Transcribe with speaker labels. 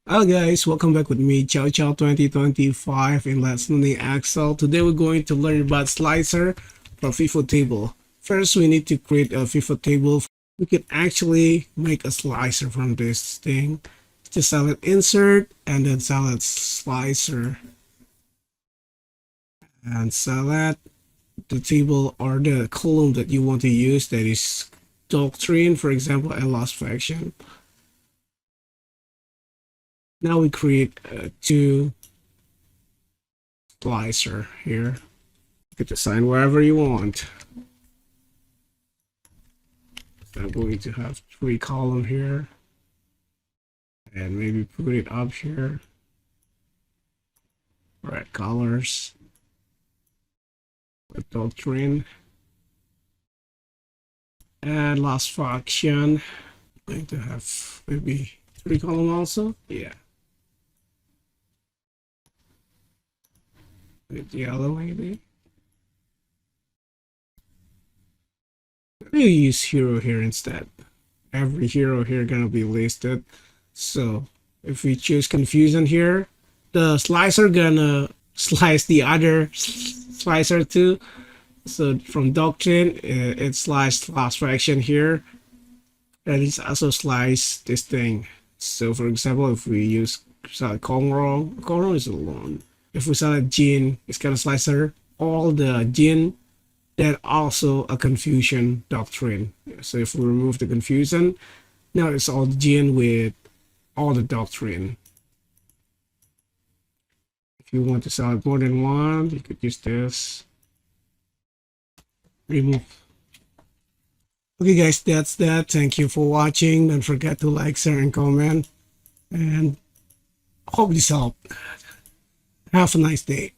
Speaker 1: Hello guys, welcome back with me, Chow Chow 2025 in Let's Learning Excel. Today we're going to learn about slicer for FIFO table. First, we need to create a FIFO table. We can actually make a slicer from this thing. Just select insert and then select slicer and select the table or the column that you want to use, that is doctrine, for example, and loss fraction. Now we create two slicer here. You can assign wherever you want. So I'm going to have 3 column here and maybe put it up here. Red colors with doctrine and loss fraction. I'm going to have maybe 3 column also. Yeah. With yellow maybe. We'll use hero here instead. Every hero here gonna be listed. So if we choose confusion here, the slicer gonna slice the other slicer too. So from doctrine, it sliced loss fraction here, and it's also slice this thing. So for example, if we use select Conroe is alone. If we select gene, it's gonna slicer all the gene, that also a confusion doctrine. So if we remove the confusion, now it's all gene with all the doctrine. If you want to select more than one, you could use this. Remove. Okay guys, that's that. Thank you for watching. Don't forget to like, share, and comment. And hope this helped. Have a nice day.